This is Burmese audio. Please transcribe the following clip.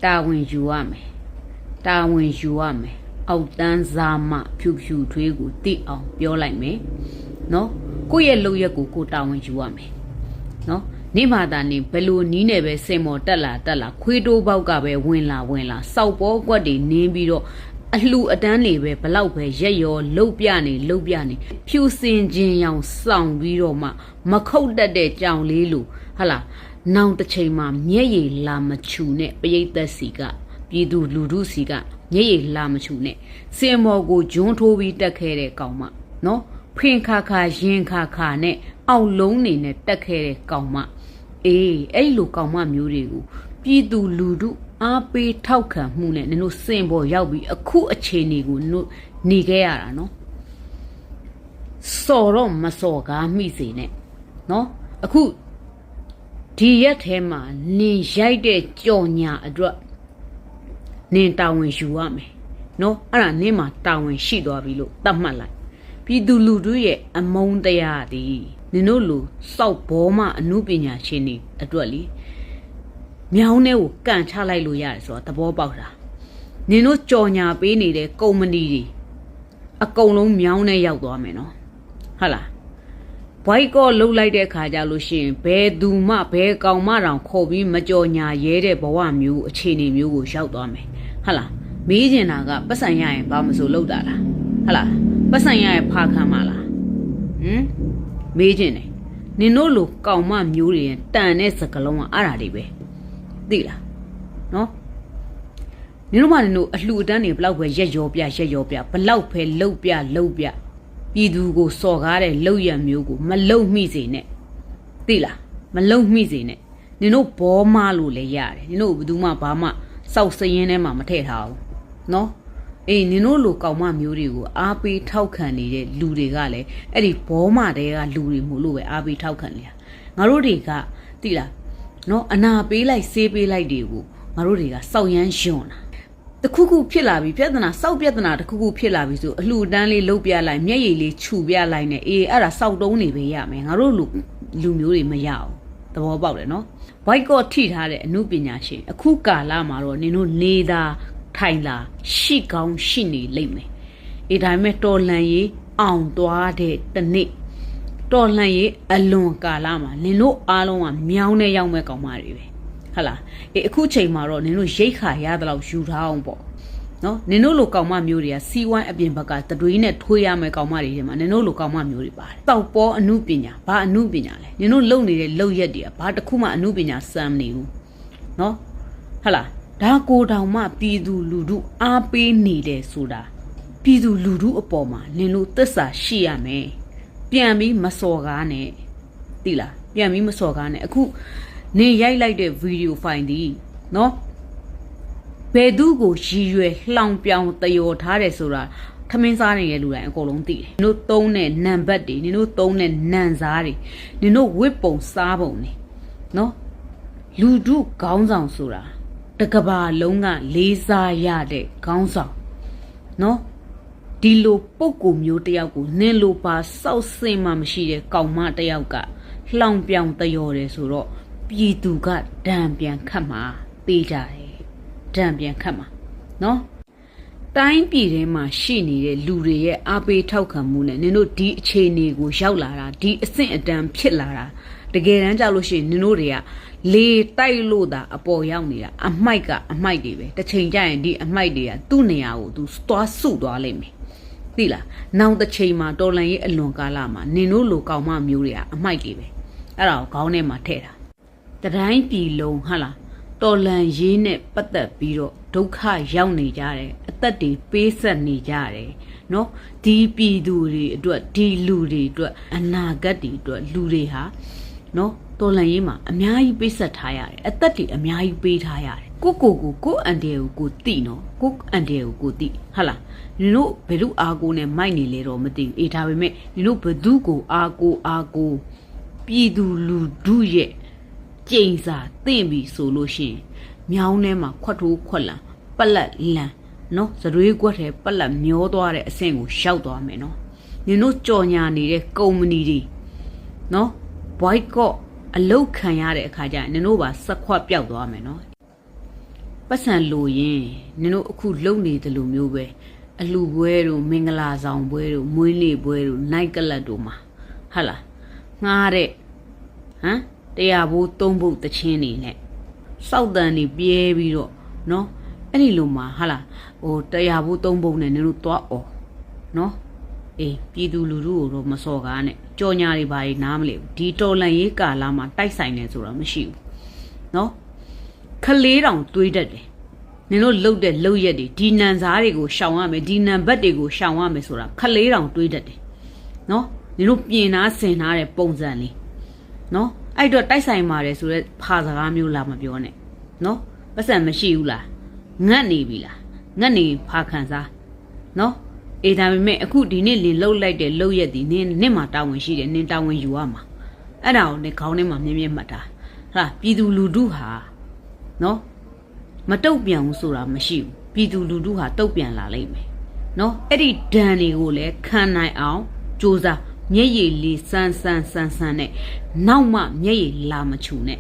တာဝန်ယူရမယ်တာဝန်ယူရမယ်အောက်တန်းစားမဖြူဖြူထွေးကိုတိအောင်ပြောလိုက်မယ်နော်ကိုယ့်ရဲ့လုပ်ရက်ကိုတာဝန်ယူရမယ်နော်နေမှသာနေဘယ်လိုနီးနေပဲစင်မော်တက်လာခွေးတိုးပေါက်ကပဲဝင်လာစောက်ပေါ်ကွက်တွေနင်းပြီးတော့အလှအတန်းတွေပဲဘလောက်ပဲရက်ရောလှုပ်ပြနေဖြူစင်ခြင်းရောင်စောင့်ပြီးတော့မှမခုတ်တတ်တဲ့ကြောင်လေးလိုဟလာနောင်တစ်ချိန်မှာမျက်ရည်လာမချူနဲ့ပရိသတ်စီကပြည်သူလူထုစီကမျက်ရည်လာမချူနဲ့စင်မော်ကိုဂျွန်းထိုးပြီးတက်ခဲ့တဲ့ကောင်မနော်ဖင်ခါရင်ခါနဲ့အောက်လုံးနေနဲ့တက်ခဲ့တဲ့ကောင်မအေးအဲ့လိုကောင်မမျိုးတွေကိုပြည်သူလူထုအားပေးထောက်ခံမှုနဲ့နင်တို့စင်ပေါ်ရောက်ပြီးအခုအခြေအနေကိုနင်တို့နေခဲ့ရတာနော်စော်တော့မစော်ကားမိစေနဲ့နော်အခုဒီရက်ထဲမှာနင်ရိုက်တဲ့ကြော်ညာအတွက်နင်တာဝန်ယူရမယ်နော်အဲ့ဒါနင်မှာတာဝန်ရှိသွားပြီလို့သတ်မှတ်လိုက်ပြည်သူလူထုရဲ့အမုန်းတရားသည်နင်တို့လူစောက်ဘောမအမှုပညာရှင်တွေအတွက်လေမြောင်းထဲကိုကန်ချလိုက်လို့ရတယ်ဆိုတော့သဘောပေါက်တာနင်တို့ကြော်ညာပေးနေတဲ့ကုမ္ပဏီတွေအကုန်လုံးမြောင်းထဲရောက်သွားမယ်နော်ဟုတ်လားဘွိုက်ကောလှုပ်လိုက်တဲ့ခါကြလို့ရှိရင်ဘယ်သူမှဘယ်ကောင်မှတောင်ခေါ်ပြီးမကြော်ညာရဲတဲ့ဘဝမျိုးအခြေအနေမျိုးကိုရောက်သွားမယ်ဟုတ်လားမေးချင်တာကပတ်စံရရင်ဘာမဆိုလုပ်တာလားဟုတ်လားပတ်စံရရင်ဖာခံမလားမေးချင်တယ်နင်တို့လိုကောင်မမျိုးတွေတန်တဲ့စကလုံးကအဲ့ဒါတွေပဲသိလားနော်နင်တို့မှနင်တို့အလှအတန်းတွေဘလောက်ပဲရက်ရောပြဘလောက်ပဲလှုပ်ပြပြည်သူကိုစော်ကားတဲ့လှုပ်ရမျိုးကိုမလှုပ်မိစေနဲ့သိလားမလှုပ်မိစေနဲ့နင်တို့ဘောမလို့လည်းရတယ်နင်တို့ဘယ်သူမှဘာမှစောက်စရင်ထဲမှာမထည့်ထားဘူးနော်အေးနင်တို့လိုကောင်မမျိုးတွေကိုအားပေးထောက်ခံနေတဲ့လူတွေကလည်းအဲ့ဒီဘောမတဲကလူတွေမို့လို့ပဲအားပေးထောက်ခံနေတာငါတို့တွေကသိလားနော်အနာပေးလိုက်ဆေးပေးလိုက်တွေကိုငါတို့တွေကစောက်ရမ်းယွန်းတာတခုခုဖြစ်လာပြီပြဿနာစောက်ပြဿနာတခုခုဖြစ်လာပြီဆိုအလှတန်းလေးလှုပ်ပြလိုက်မျက်ရည်လေးခြူပြလိုက်နဲ့အေးအဲ့ဒါစောက်တုံးနေပဲရမယ်ငါတို့လူမျိုးတွေမရအောင်သဘောပေါက်တယ်နော်ဘိုက်ကော့ထိထားတဲ့အမှုပညာရှင်အခုကာလမှာတော့နင်တို့နေတာထိုင်လာရှိကောင်းရှိနေလိမ့်မယ်အေးဒါပေမဲ့တော်လန်ရေးအောင်သွားတဲ့တနေ့တော်လှန်ရေးအလွန်ကာလမှာနင်တို့အားလုံးကမြောင်းနဲ့ရောက်မဲ့ကောင်မတွေပဲဟုတ်လားအေးအခုချိန်မှာတော့နင်တို့ရိတ်ခါရတဲ့လောက်ယူထားအောင်ပေါ့နော်နင်တို့လိုကောင်မမျိုးတွေကစီဝိုင်းအပြင်ဘက်ကတတွေးနဲ့ထွေးရမဲ့ကောင်မတွေထဲမှာနင်တို့လိုကောင်မမျိုးတွေပါတယ်တောက်ပေါ်အမှုပညာဘာအမှုပညာလဲနင်တို့လုံနေတဲ့လုံရက်တွေကဘာတစ်ခုမှအမှုပညာစမ်းမနေဘူးနော်ဟုတ်လားဒါကိုတောင်မှပြည်သူလူထုအားပေးနေတယ်ဆိုတာပြည်သူလူထုအပေါ်မှာနင်တို့သစ္စာရှိရမယ်ပြန်ပြီးမစော်ကားနဲ့သိလားပြန်ပြီးမစော်ကားနဲ့အခုနေရိုက်လိုက်တဲ့ဗီဒီယိုဖိုင်ဒီနော်ဘယ်သူကိုရည်ရွယ်လှောင်ပြောင်တယောထားတယ်ဆိုတာထမင်းစားနေတဲ့လူတိုင်းအကုန်လုံးသိတယ်နင်တို့သုံးတဲ့နံပါတ်တွေနင်တို့သုံးတဲ့နံစားတွေနင်တို့ဝစ်ပုံစားပုံတွေနော်လူထုခေါင်းဆောင်ဆိုတာတကဘာလုံးကလေးစားရတဲ့ခေါင်းဆောင်နော်ဒီလိုပုဂ္ဂိုလ်မျိုးတယောက်ကိုနင်လိုပါစောက်စင်မှမရှိတဲ့ကောင်မတယောက်ကလှောင်ပြောင်တယောတယ်ဆိုတော့ပြည်သူကဒဏ်ပြန်ခတ်မှာပေးကြတယ်ဒဏ်ပြန်ခတ်မှာနော်တိုင်းပြည်ထဲမှာရှိနေတဲ့လူတွေရဲ့အားပေးထောက်ခံမှုနဲ့နင်တို့ဒီအခြေအနေကိုရောက်လာတာဒီအဆင့်အတန်းဖြစ်လာတာတကယ်တမ်းကြလို့ရှိရင်နင်တို့တွေကလေတိုက်လို့တာအပေါ်ရောက်နေတာအမိုက်ကအမိုက်တွေပဲတစ်ချိန်ကျရင်ဒီအမိုက်တွေကသူ့နေရာကိုသူသွားစုသွားလိမ့်မယ်သိလားနောက်တစ်ချိန်မှာတော်လန်ရေးအလွန်ကာလမှာနင်တို့လိုကောင်မမျိုးတွေကအမိုက်တွေပဲအဲ့ဒါကိုခေါင်းထဲမှာထည့်တာတတိုင်းပြည်လုံးဟာလားတော်လန်ရေးနဲ့ပတ်သက်ပြီးတော့ဒုက္ခရောက်နေကြတယ်အသက်တွေပေးဆက်နေကြတယ်နော်ဒီပြည်သူတွေအတွက်ဒီလူတွေအတွက်အနာဂတ်တွေအတွက်လူတွေဟာနော်တော်လန်ရေးမှာအများကြီးပေးဆက်ထားရတယ်အသက်တွေအများကြီးပေးထားရတယ်ကိုအန်တယ်ကိုတိနော်ကိုအန်တယ်ကိုတိဟာလားနင်တို့ဘယ်လိုအားကိုနဲ့မိုက်နေလဲတော့မသိဘူးအေးဒါပေမဲ့နင်တို့ဘသူကိုအားကိုပြည်သူလူထုရဲ့ကျိန်စာတင့်ပြီဆိုလို့ရှိရင်မြောင်းထဲမှာခွတ်ထိုးခွက်လန်ပလက်လန်နော်သရွေးကွက်ထဲပလက်မျောသွားတဲ့အဆင့်ကိုရောက်သွားမယ်နော်နင်တို့ကြော်ညာနေတဲ့ကုမ္ပဏီတွေနော်ဘွိုက်ကော့အလုတ်ခံရတဲ့အခါကျရင်နင်တို့ပါစက်ခွက်ပြောက်သွားမယ်နော် ပတ်စံလိုရင်နင်တို့အခုလုံနေတယ်လို့မျိုးပဲအလူပွဲတို့မင်္ဂလာဆောင်ပွဲတို့မွေးနေ့ပွဲတို့နိုင်ကလတ်တို့မှာဟာလားငှားတဲ့ဟမ်တရားဘိုးသုံးဖို့တချင်းနေနဲ့စောက်တန်နေပြဲပြီးတော့နော်အဲ့ဒီလိုမှာဟာလားဟိုတရားဘိုးသုံးဖို့နဲ့နင်တို့သွားအော်နော်အေးပြည်သူလူထုကိုတော့မစော်ကားနဲ့ကြော်ညာတွေဘာတွေနားမလဲဒီတော်လန်ရေးကာလမှာတိုက်ဆိုင်နေဆိုတာမရှိဘူးနော်ခလေးတောင်တွေးတတ်တယ်နင်တို့လှုပ်တဲ့လှုပ်ရက်တွေဒီနန်စားတွေကိုရှောင်ရမယ်ဒီနံဘတ်တွေကိုရှောင်ရမယ်ဆိုတာခလေးတောင်တွေးတတ်တယ်နော်နင်တို့ပြင်နာဆင်ထားတဲ့ပုံစံလေးနော်အဲ့တော့တိုက်ဆိုင်ပါတယ်ဆိုတော့ဖာစကားမျိုးလာမပြောနဲ့နော်ပတ်စံမရှိဘူးလားငတ်နေပြီလားငတ်နေဖာခံစားနော်အေးဒါပေမဲ့အခုဒီနေ့လင်လှုပ်လိုက်တဲ့လှုပ်ရက်ဒီနင်မှာတာဝန်ရှိတယ်နင်တာဝန်ယူရမှာအဲ့ဒါကိုနင်ခေါင်းထဲမှာမြင်းမြင်းမှတ်တာဟာပြည်သူလူထုဟာနော်မတုတ်ပြန်ဘူးဆိုတာမရှိဘူးပြည်သူလူထုဟာတုတ်ပြန်လာလိမ့်မယ်နော်အဲ့ဒီဒဏ်တွေကိုလည်းခံနိုင်အောင်စူးစမ်းမျက်ရည်လေးစမ်းနဲ့နောက်မှမျက်ရည်လာမချူနဲ့